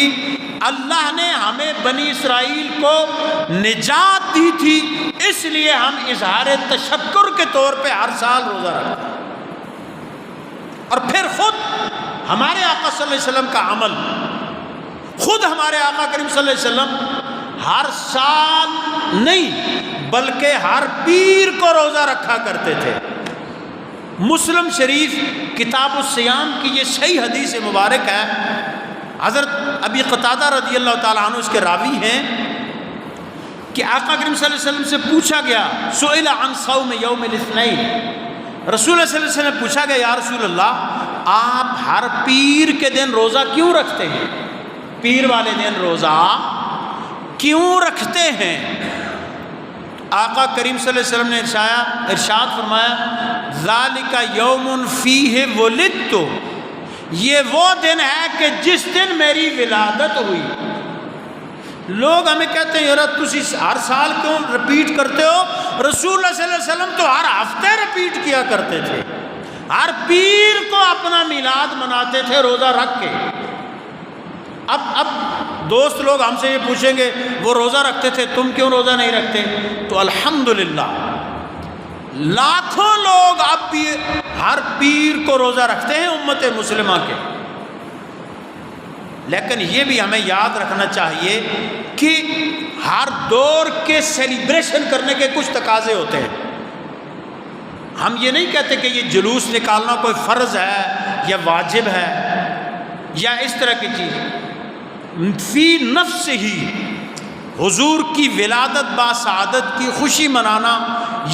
اللہ نے ہمیں بنی اسرائیل کو نجات دی تھی، اس لیے ہم اظہار تشکر کے طور پہ ہر سال روزہ رکھتے ہیں۔ اور پھر خود ہمارے آقا صلی اللہ علیہ وسلم کا عمل، خود ہمارے آقا کریم صلی اللہ علیہ وسلم ہر سال نہیں بلکہ ہر پیر کو روزہ رکھا کرتے تھے۔ مسلم شریف کتاب الصیام کی یہ صحیح حدیث مبارک ہے، حضرت ابی قتادہ رضی اللہ تعالیٰ عنہ اس کے راوی ہیں کہ آقا کریم صلی اللہ علیہ وسلم سے پوچھا گیا، سئل عن صوم یوم الاثنین، رسول اللہ صلی اللہ علیہ وسلم سے پوچھا گیا یا رسول اللہ آپ ہر پیر کے دن روزہ کیوں رکھتے ہیں؟ پیر والے دن روزہ کیوں رکھتے ہیں؟ آقا کریم صلی اللہ علیہ وسلم نے ارشاد فرمایا ذالک یوم فیہ ولدت، یہ وہ دن ہے کہ جس دن میری ولادت ہوئی۔ لوگ ہمیں کہتے ہیں یار تسی ہر سال کیوں رپیٹ کرتے ہو؟ رسول اللہ صلی اللہ علیہ وسلم تو ہر ہفتے رپیٹ کیا کرتے تھے، ہر پیر کو اپنا میلاد مناتے تھے روزہ رکھ کے۔ اب دوست لوگ ہم سے یہ پوچھیں گے وہ روزہ رکھتے تھے تم کیوں روزہ نہیں رکھتے؟ تو الحمدللہ لاکھوں لوگ اب بھی ہر پیر کو روزہ رکھتے ہیں امت مسلمہ کے، لیکن یہ بھی ہمیں یاد رکھنا چاہیے کہ ہر دور کے سیلیبریشن کرنے کے کچھ تقاضے ہوتے ہیں۔ ہم یہ نہیں کہتے کہ یہ جلوس نکالنا کوئی فرض ہے یا واجب ہے یا اس طرح کی چیز، فی نفس ہی حضور کی ولادت با سعادت کی خوشی منانا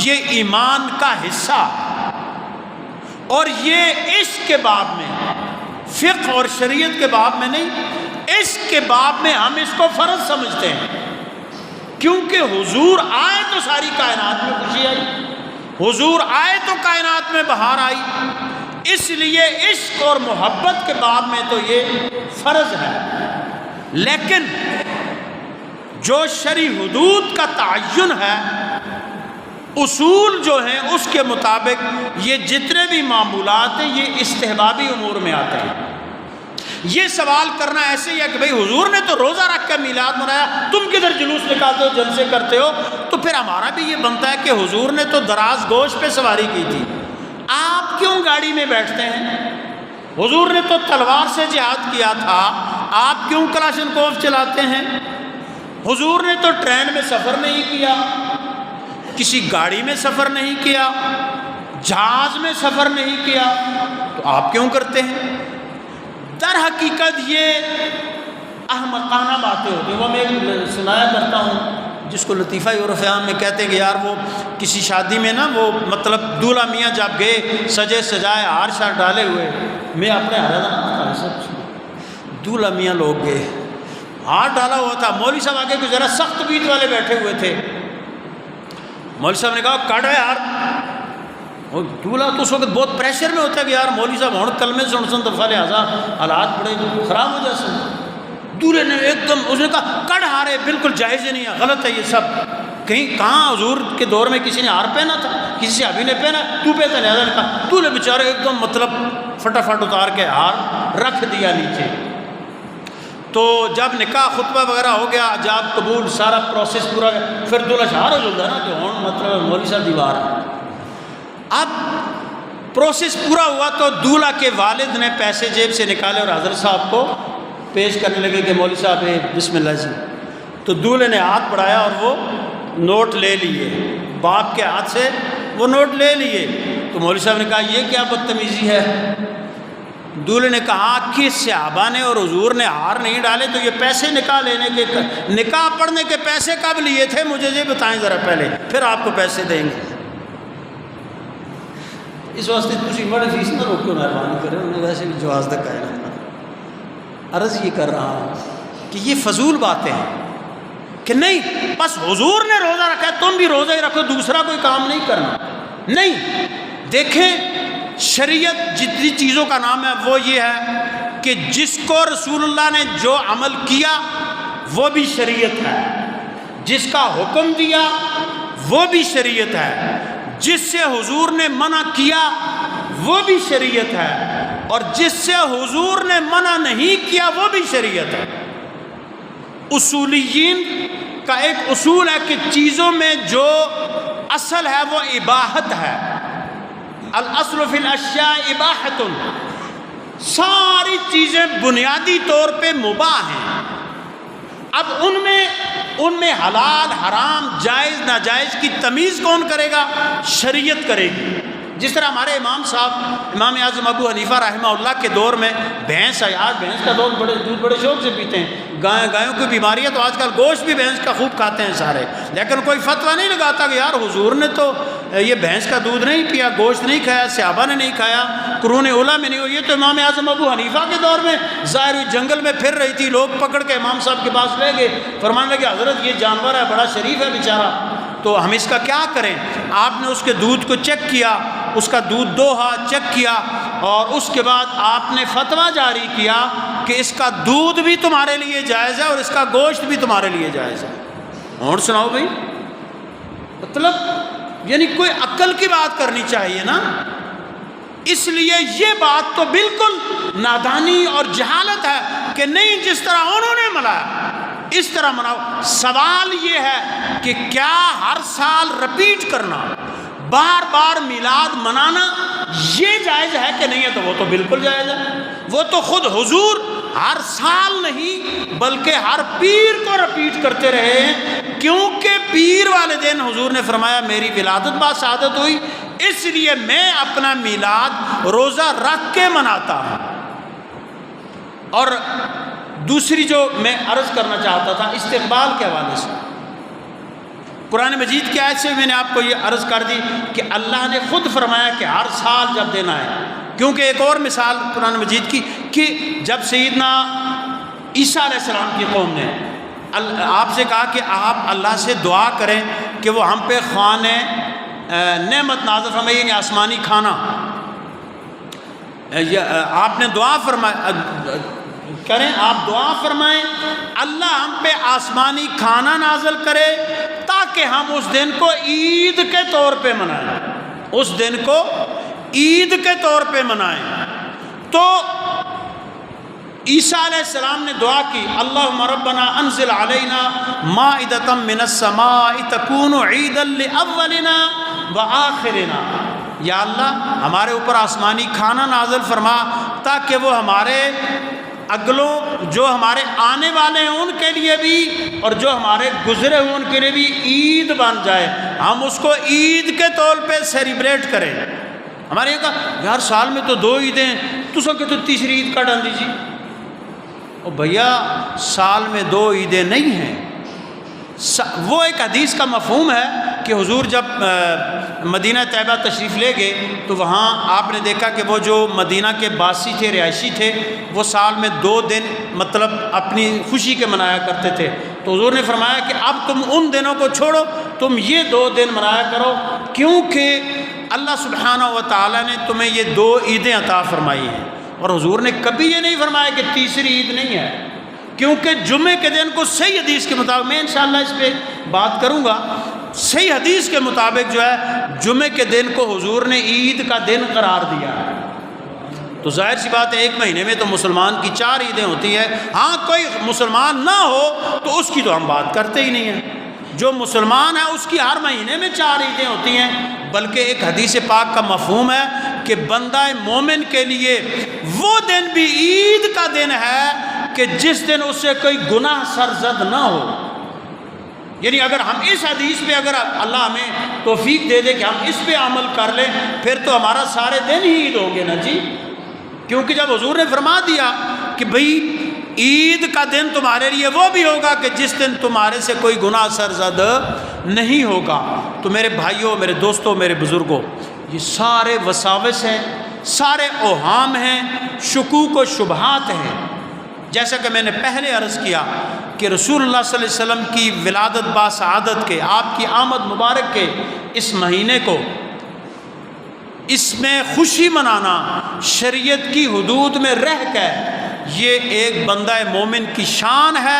یہ ایمان کا حصہ ہے، اور یہ عشق کے باب میں، فقہ اور شریعت کے باب میں نہیں، عشق کے باب میں ہم اس کو فرض سمجھتے ہیں، کیونکہ حضور آئے تو ساری کائنات میں خوشی آئی، حضور آئے تو کائنات میں بہار آئی، اس لیے عشق اور محبت کے باب میں تو یہ فرض ہے۔ لیکن جو شرعی حدود کا تعین ہے، اصول جو ہیں اس کے مطابق یہ جتنے بھی معمولات ہیں یہ استحبابی امور میں آتے ہیں۔ یہ سوال کرنا ایسے ہی ہے کہ بھئی حضور نے تو روزہ رکھ کے میلاد منایا، تم کدھر جلوس نکالتے ہو، جلسے کرتے ہو، تو پھر ہمارا بھی یہ بنتا ہے کہ حضور نے تو دراز گوش پہ سواری کی تھی، آپ کیوں گاڑی میں بیٹھتے ہیں؟ حضور نے تو تلوار سے جہاد کیا تھا، آپ کیوں کلاشنکوف چلاتے ہیں؟ حضور نے تو ٹرین میں سفر نہیں کیا، کسی گاڑی میں سفر نہیں کیا، جہاز میں سفر نہیں کیا، تو آپ کیوں کرتے ہیں؟ در حقیقت یہ احمقانہ باتیں ہوتی ہیں۔ وہ میں سنایا کرتا ہوں، جس کو لطیفہ عرف عام میں کہتے ہیں کہ یار وہ کسی شادی میں نا، وہ مطلب دولہا میاں جب گئے سجے سجائے ہار شار ڈالے ہوئے، میں اپنے دولہا میاں لوگ گئے، ہار ڈالا ہوا تھا، مولوی صاحب آگے کچھ ذرا سخت بیت والے بیٹھے ہوئے تھے، مولوی صاحب نے کہا کٹ ہے یار، اور دولہا تو اس وقت بہت پریشر میں ہوتا ہے کہ یار مولوی صاحب ہوں کلمے سن دفعہ لہٰذا حالات بڑے خراب ہو جاتے ہیں۔ دولہے نے ایک دم اس نے کہا کڑ ہارے بالکل جائز ہی نہیں ہے، غلط ہے یہ سب، کہیں کہاں حضور کے دور میں کسی نے ہار پہنا تھا، کسی صحابی نے پہنا، تو پہنتا لہٰذا نے کہا، دولہے بیچارے ایک دم مطلب فٹافٹ اتار کے ہار رکھ دیا نیچے۔ تو جب نکاح خطبہ وغیرہ ہو گیا، جاب قبول سارا پروسیس پورا گیا، پھر دولہا شہار ہو جاتا ہے نا کہ ہوں مطلب مولوی صاحب دیوار ہے۔ اب پروسیس پورا ہوا تو دولہا کے والد نے پیسے جیب سے نکالے اور حضرت صاحب کو پیش کرنے لگے کہ مولوی صاحب بسم اللہ جی، تو دولہے نے ہاتھ بڑھایا اور وہ نوٹ لے لیے، باپ کے ہاتھ سے وہ نوٹ لے لیے، تو مولوی صاحب نے کہا یہ کیا بدتمیزی ہے؟ دولہے نے کہا کہ صحابہ نے اور حضور نے ہار نہیں ڈالے تو یہ پیسے نکاح لینے کے، نکاح پڑھنے کے پیسے کب لیے تھے مجھے یہ بتائیں ذرا پہلے، پھر آپ کو پیسے دیں گے۔ اس واسطے تھی بڑے فیس نہ روکو، مہربانی کریں، انہیں ویسے بھی جواز تک آئے نا۔ عرض یہ کر رہا ہوں کہ یہ فضول باتیں ہیں کہ نہیں بس حضور نے روزہ رکھا ہے تم بھی روزہ ہی رکھو، دوسرا کوئی کام نہیں کرنا، نہیں۔ دیکھیں شریعت جتنی چیزوں کا نام ہے وہ یہ ہے کہ جس کو رسول اللہ نے جو عمل کیا وہ بھی شریعت ہے، جس کا حکم دیا وہ بھی شریعت ہے، جس سے حضور نے منع کیا وہ بھی شریعت ہے، اور جس سے حضور نے منع نہیں کیا وہ بھی شریعت ہے۔ اصولیین کا ایک اصول ہے کہ چیزوں میں جو اصل ہے وہ اباحت ہے، الاصل فی الاشیاء اباحۃ، ساری چیزیں بنیادی طور پہ مباح ہیں۔ اب ان میں حلال حرام جائز ناجائز کی تمیز کون کرے گا؟ شریعت کرے گی۔ جس طرح ہمارے امام صاحب امام اعظم ابو حنیفہ رحمہ اللہ کے دور میں بھینس ہے، آج بھینس کا دودھ بڑے شوق سے پیتے ہیں، گایوں کی بیماری ہے تو آج کل گوشت بھی بھینس کا خوب کھاتے ہیں سارے، لیکن کوئی فتویٰ نہیں لگاتا کہ یار حضور نے تو یہ بھینس کا دودھ نہیں پیا، گوشت نہیں کھایا، صحابہ نے نہیں کھایا، قرون اولیٰ میں نہیں ہو۔ یہ تو امام اعظم ابو حنیفہ کے دور میں ظاہر ہوئی جنگل میں پھر رہی تھی، لوگ پکڑ کے امام صاحب کے پاس لے گئے، فرمانے لگے حضرت یہ جانور ہے بڑا شریف ہے بیچارہ، تو ہم اس کا کیا کریں؟ آپ نے اس کے دودھ کو چیک کیا، اس کا دودھ دوہا، چیک کیا، اور اس کے بعد آپ نے فتویٰ جاری کیا کہ اس کا دودھ بھی تمہارے لیے جائز ہے اور اس کا گوشت بھی تمہارے لیے جائز ہے۔ اور سناؤ بھائی، مطلب یعنی کوئی عقل کی بات کرنی چاہیے نا۔ اس لیے یہ بات تو بالکل نادانی اور جہالت ہے کہ نہیں جس طرح انہوں نے منایا اس طرح مناؤ۔ سوال یہ ہے کہ کیا ہر سال رپیٹ کرنا، بار بار میلاد منانا یہ جائز ہے کہ نہیں ہے؟ تو وہ تو بالکل جائز ہے، وہ تو خود حضور ہر سال نہیں بلکہ ہر پیر کو رپیٹ کرتے رہے ہیں، کیونکہ پیر والے دن حضور نے فرمایا میری ولادت با سعادت ہوئی، اس لیے میں اپنا میلاد روزہ رکھ کے مناتا ہوں۔ اور دوسری جو میں عرض کرنا چاہتا تھا استقبال کے حوالے سے، قرآن مجید کی آیت سے میں نے آپ کو یہ عرض کر دی کہ اللہ نے خود فرمایا کہ ہر سال جب دینا ہے، کیونکہ ایک اور مثال قرآن مجید کی کہ جب سیدنا عیسیٰ علیہ السلام کی قوم نے آپ سے کہا کہ آپ اللہ سے دعا کریں کہ وہ ہم پہ خوان نعمت نازل فرمائے، یعنی آسمانی کھانا، آپ نے دعا کریں، آپ دعا فرمائیں اللہ ہم پہ آسمانی کھانا نازل کرے تاکہ ہم اس دن کو عید کے طور پہ منائیں، اس دن کو عید کے طور پہ منائیں۔ تو عیسیٰ علیہ السلام نے دعا کی اللہم ربنا انزل علینا مائدۃ من السماء تکون عیدا لاولنا وآخرنا، یا اللہ ہمارے اوپر آسمانی کھانا نازل فرما تاکہ وہ ہمارے اگلوں جو ہمارے آنے والے ہیں ان کے لیے بھی اور جو ہمارے گزرے ہوئے ان کے لیے بھی عید بن جائے، ہم اس کو عید کے طور پہ سیلیبریٹ کریں۔ ہمارے یہاں کہا یار سال میں تو 2 عیدیں، تو سو کہ تو تیسری عید کا ڈال دیجیے۔ او بھیا سال میں 2 عیدیں نہیں ہیں، وہ ایک حدیث کا مفہوم ہے کہ حضور جب مدینہ طیبہ تشریف لے گئے تو وہاں آپ نے دیکھا کہ وہ جو مدینہ کے باسی تھے، رہائشی تھے، وہ سال میں 2 دن مطلب اپنی خوشی کے منایا کرتے تھے۔ تو حضور نے فرمایا کہ اب تم ان دنوں کو چھوڑو، تم یہ 2 دن منایا کرو، کیونکہ اللہ سبحانہ و تعالیٰ نے تمہیں یہ 2 عیدیں عطا فرمائی ہیں۔ اور حضور نے کبھی یہ نہیں فرمایا کہ تیسری عید نہیں ہے، کیونکہ جمعے کے دن کو صحیح حدیث کے مطابق، میں انشاءاللہ اس پہ بات کروں گا، صحیح حدیث کے مطابق جو ہے جمعے کے دن کو حضور نے عید کا دن قرار دیا ہے۔ تو ظاہر سی بات ہے 1 مہینے میں تو مسلمان کی 4 عیدیں ہوتی ہیں، ہاں کوئی مسلمان نہ ہو تو اس کی تو ہم بات کرتے ہی نہیں ہیں، جو مسلمان ہے اس کی ہر مہینے میں 4 عیدیں ہوتی ہیں، بلکہ ایک حدیث پاک کا مفہوم ہے کہ بندہ مومن کے لیے وہ دن بھی عید کا دن ہے کہ جس دن اس سے کوئی گناہ سرزد نہ ہو۔ یعنی اگر ہم اس حدیث پہ اگر اللہ ہمیں توفیق دے دے کہ ہم اس پہ عمل کر لیں پھر تو ہمارا سارے دن ہی عید ہوں گے نا جی، کیونکہ جب حضور نے فرما دیا کہ بھئی عید کا دن تمہارے لیے وہ بھی ہوگا کہ جس دن تمہارے سے کوئی گناہ سرزد نہیں ہوگا۔ تو میرے بھائیوں، میرے دوستوں، میرے بزرگوں، یہ سارے وساوس ہیں، سارے اوہام ہیں، شکوک و شبہات ہیں۔ جیسا کہ میں نے پہلے عرض کیا کہ رسول اللہ صلی اللہ علیہ وسلم کی ولادت با سعادت کے، آپ کی آمد مبارک کے اس مہینے کو، اس میں خوشی منانا شریعت کی حدود میں رہ کر یہ ایک بندہ مومن کی شان ہے،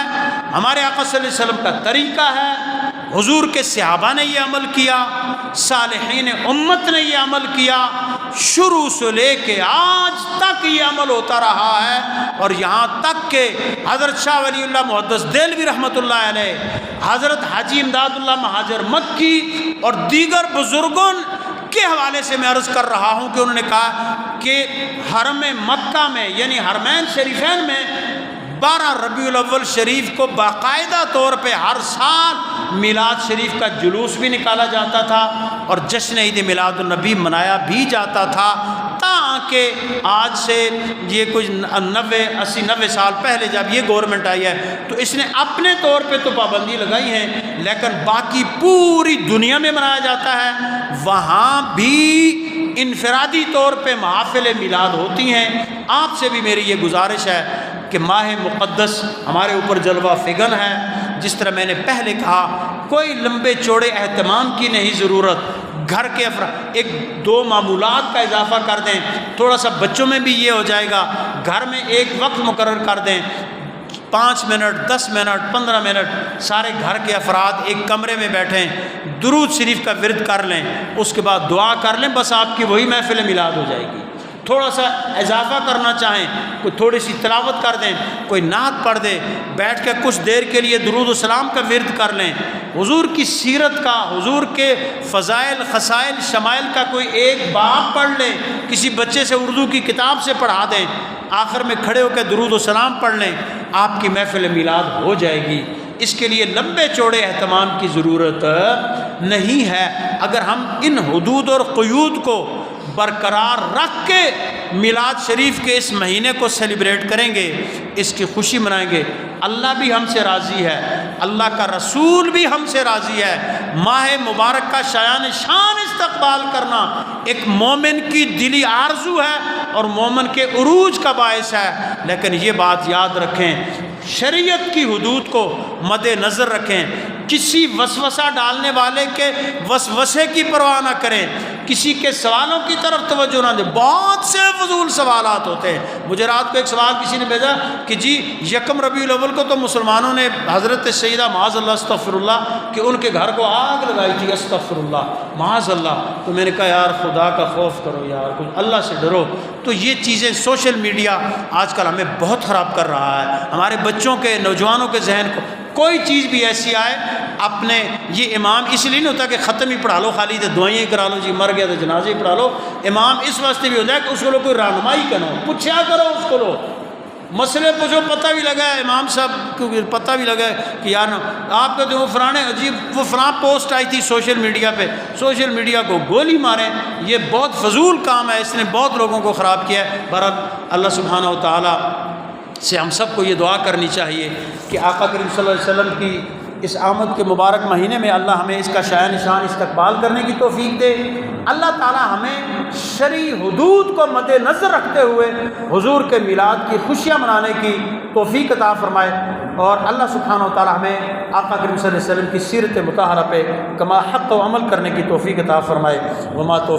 ہمارے آقا صلی اللہ علیہ وسلم کا طریقہ ہے، حضور کے صحابہ نے یہ عمل کیا، صالحین امت نے یہ عمل کیا، شروع سے لے کے آج تک یہ عمل ہوتا رہا ہے، اور یہاں تک کہ حضرت شاہ ولی اللہ محدث دہلوی رحمۃ اللہ علیہ، حضرت حاجی امداد اللہ مہاجر مکی اور دیگر بزرگوں کے حوالے سے میں عرض کر رہا ہوں کہ انہوں نے کہا کہ حرم مکہ میں یعنی حرمین شریفین میں 12 ربیع الاول شریف کو باقاعدہ طور پہ ہر سال میلاد شریف کا جلوس بھی نکالا جاتا تھا اور جشن عید میلاد النبی منایا بھی جاتا تھا، تاکہ آج سے یہ کچھ 90 سال پہلے جب یہ گورنمنٹ آئی ہے تو اس نے اپنے طور پہ تو پابندی لگائی ہے، لیکن باقی پوری دنیا میں منایا جاتا ہے، وہاں بھی انفرادی طور پہ محافل میلاد ہوتی ہیں۔ آپ سے بھی میری یہ گزارش ہے کہ ماہ مقدس ہمارے اوپر جلوہ فگن ہے، جس طرح میں نے پہلے کہا کوئی لمبے چوڑے اہتمام کی نہیں ضرورت، گھر کے افراد 1-2 معمولات کا اضافہ کر دیں، تھوڑا سا بچوں میں بھی یہ ہو جائے گا، گھر میں ایک وقت مقرر کر دیں، 5 منٹ 10 منٹ 15 منٹ سارے گھر کے افراد ایک کمرے میں بیٹھیں، درود شریف کا ورد کر لیں، اس کے بعد دعا کر لیں، بس آپ کی وہی محفل میلاد ہو جائے گی۔ تھوڑا سا اضافہ کرنا چاہیں کوئی تھوڑی سی تلاوت کر دیں، کوئی نعت پڑھ دے، بیٹھ کے کچھ دیر کے لیے درود و سلام کا ورد کر لیں، حضور کی سیرت کا، حضور کے فضائل خصائل شمائل کا کوئی ایک باب پڑھ لیں، کسی بچے سے اردو کی کتاب سے پڑھا دیں، آخر میں کھڑے ہو کے درود و سلام پڑھ لیں، آپ کی محفل میلاد ہو جائے گی۔ اس کے لیے لمبے چوڑے اہتمام کی ضرورت نہیں ہے۔ اگر ہم ان حدود اور قیود کو برقرار رکھ کے میلاد شریف کے اس مہینے کو سیلیبریٹ کریں گے، اس کی خوشی منائیں گے، اللہ بھی ہم سے راضی ہے، اللہ کا رسول بھی ہم سے راضی ہے۔ ماہ مبارک کا شایان شان استقبال کرنا ایک مومن کی دلی آرزو ہے اور مومن کے عروج کا باعث ہے، لیکن یہ بات یاد رکھیں، شریعت کی حدود کو مد نظر رکھیں، کسی وسوسہ ڈالنے والے کے وسوسے کی پرواہ نہ کریں، کسی کے سوالوں کی طرف توجہ نہ دیں۔ بہت سے فضول سوالات ہوتے ہیں۔ مجھے رات کو ایک سوال کسی نے بھیجا کہ جی یکم ربیع الاول کو تو مسلمانوں نے حضرت سیدہ معاذ اللہ استغفر اللہ کہ ان کے گھر کو آگ لگائی تھی، استغفر اللہ معاذ اللہ۔ تو میں نے کہا یار خدا کا خوف کرو یار، کچھ اللہ سے ڈرو۔ تو یہ چیزیں سوشل میڈیا آج کل ہمیں بہت خراب کر رہا ہے، ہمارے بچوں کے نوجوانوں کے ذہن کو۔ کوئی چیز بھی ایسی آئے اپنے، یہ امام اس لیے نہیں ہوتا کہ ختم ہی پڑھا لو خالی، تو دعائیں کرا لو، جی مر گیا تو جنازے ہی پڑھا لو۔ امام اس واسطے بھی ہوتا ہے کہ اس کو لوگ کوئی رہنمائی کرو، پوچھا کرو اس کو، لو مسئلے کو جو پتہ بھی لگا ہے امام صاحب کو پتہ بھی لگا ہے کہ یار آپ کا جو فلانے عجیب وہ فلاں پوسٹ آئی تھی سوشل میڈیا پہ، سوشل میڈیا کو گولی ماریں۔ یہ بہت فضول کام ہے، اس نے بہت لوگوں کو خراب کیا ہے۔ بہرحال اللہ سبحانہ و تعالیٰ سے ہم سب کو یہ دعا کرنی چاہیے کہ آقا کریم صلی اللہ علیہ وسلم کی اس آمد کے مبارک مہینے میں اللہ ہمیں اس کا شایان نشان استقبال کرنے کی توفیق دے۔ اللہ تعالی ہمیں شرعی حدود کو مد نظر رکھتے ہوئے حضور کے میلاد کی خوشیاں منانے کی توفیق عطا فرمائے، اور اللہ سبحانہ و تعالی ہمیں آقا کریم صلی اللہ علیہ وسلم کی سیرت مطہرہ پہ کما حق و عمل کرنے کی توفیق عطا فرمائے۔ وما توفیق